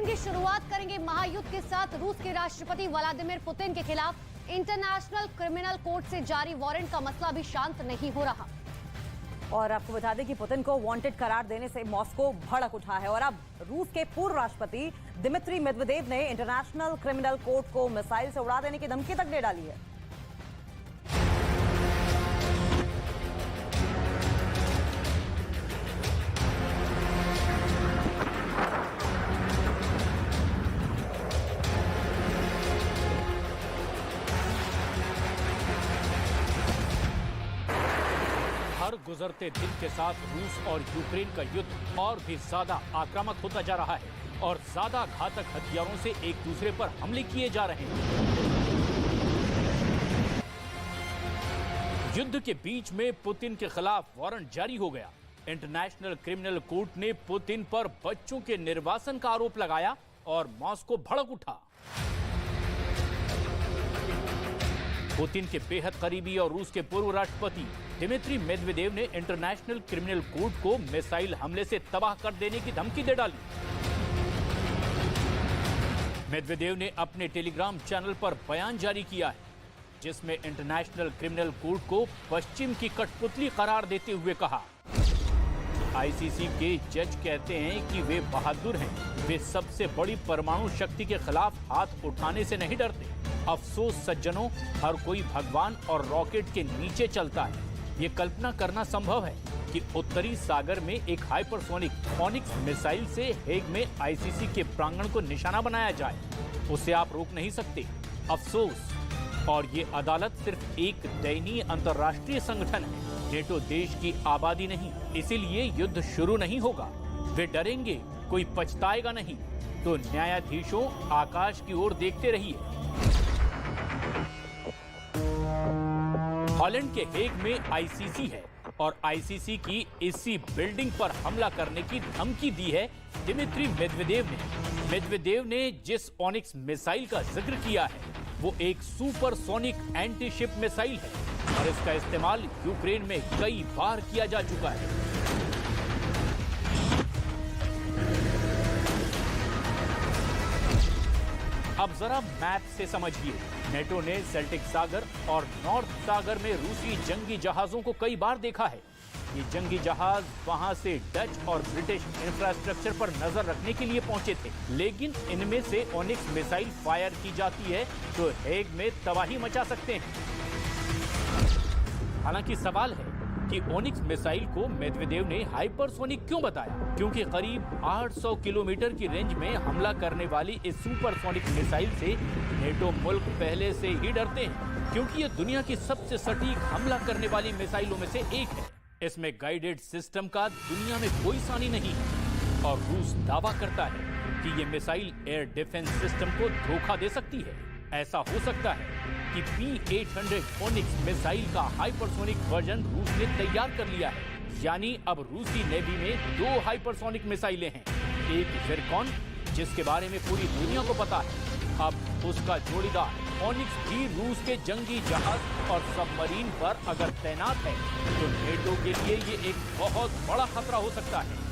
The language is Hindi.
की शुरुआत करेंगे महायुद्ध के साथ। रूस के राष्ट्रपति व्लादिमीर पुतिन के खिलाफ इंटरनेशनल क्रिमिनल कोर्ट से जारी वारंट का मसला भी शांत नहीं हो रहा। और आपको बता दें कि पुतिन को वांटेड करार देने से मॉस्को भड़क उठा है और अब रूस के पूर्व राष्ट्रपति दिमित्री मेदवेदेव ने इंटरनेशनल क्रिमिनल कोर्ट को मिसाइल से उड़ा देने की धमकी तक दे डाली है। हर गुजरते दिन के साथ रूस और यूक्रेन का युद्ध और भी ज्यादा आक्रामक होता जा रहा है और ज्यादा घातक हथियारों से एक दूसरे पर हमले किए जा रहे हैं। युद्ध के बीच में पुतिन के खिलाफ वारंट जारी हो गया। इंटरनेशनल क्रिमिनल कोर्ट ने पुतिन पर बच्चों के निर्वासन का आरोप लगाया और मॉस्को भड़क उठा। पुतिन के बेहद करीबी और रूस के पूर्व राष्ट्रपति दिमित्री मेदवेदेव ने इंटरनेशनल क्रिमिनल कोर्ट को मिसाइल हमले से तबाह कर देने की धमकी दे डाली। मेदवेदेव ने अपने टेलीग्राम चैनल पर बयान जारी किया है, जिसमें इंटरनेशनल क्रिमिनल कोर्ट को पश्चिम की कठपुतली करार देते हुए कहा, आईसीसी के जज कहते हैं कि वे बहादुर हैं। वे सबसे बड़ी परमाणु शक्ति के खिलाफ हाथ उठाने से नहीं डरते। अफसोस सज्जनों, हर कोई भगवान और रॉकेट के नीचे चलता है। ये कल्पना करना संभव है कि उत्तरी सागर में एक हाइपरसोनिक ओनिक्स मिसाइल से हेग में आईसीसी के प्रांगण को निशाना बनाया जाए। उसे आप रोक नहीं सकते। अफसोस। और ये अदालत सिर्फ एक दयनीय अंतर्राष्ट्रीय संगठन है, नेटो देश की आबादी नहीं। इसीलिए युद्ध शुरू नहीं होगा। वे डरेंगे, कोई पछताएगा नहीं। तो न्यायाधीशों, आकाश की ओर देखते रहिए। हॉलैंड के हेग में आईसीसी है और आईसीसी की इसी बिल्डिंग पर हमला करने की धमकी दी है दिमित्री मेदवेदेव ने। मेदवेदेव ने जिस ओनिक्स मिसाइल का जिक्र किया है वो एक सुपरसोनिक एंटी शिप मिसाइल है और इसका इस्तेमाल यूक्रेन में कई बार किया जा चुका है। अब जरा मैप से समझिए। नेटो ने सेल्टिक सागर और नॉर्थ सागर में रूसी जंगी जहाजों को कई बार देखा है। ये जंगी जहाज वहां से डच और ब्रिटिश इंफ्रास्ट्रक्चर पर नजर रखने के लिए पहुंचे थे, लेकिन इनमें से ओनिक्स मिसाइल फायर की जाती है तो हेग में तबाही मचा सकते हैं। हालांकि सवाल है कि ओनिक्स मिसाइल को मेदवेदेव ने हाइपरसोनिक क्यों बताया, क्योंकि करीब 800 किलोमीटर की रेंज में हमला करने वाली इस सुपरसोनिक मिसाइल से नेटो मुल्क पहले से ही डरते हैं, क्योंकि ये दुनिया की सबसे सटीक हमला करने वाली मिसाइलों में से एक है। इसमें गाइडेड सिस्टम का दुनिया में कोई सानी नहीं है और रूस दावा करता है कि ये मिसाइल एयर डिफेंस सिस्टम को धोखा दे सकती है। ऐसा हो सकता है कि P-800 ओनिक्स मिसाइल का हाइपरसोनिक वर्जन रूस ने तैयार कर लिया है। यानी अब रूसी नेवी में 2 हाइपरसोनिक मिसाइलें हैं। एक ज़िरकॉन, जिसके बारे में पूरी दुनिया को पता है। अब उसका जोड़ीदार ओनिक्स भी रूस के जंगी जहाज और सबमरीन पर अगर तैनात है तो नेटो के लिए ये एक बहुत बड़ा खतरा हो सकता है।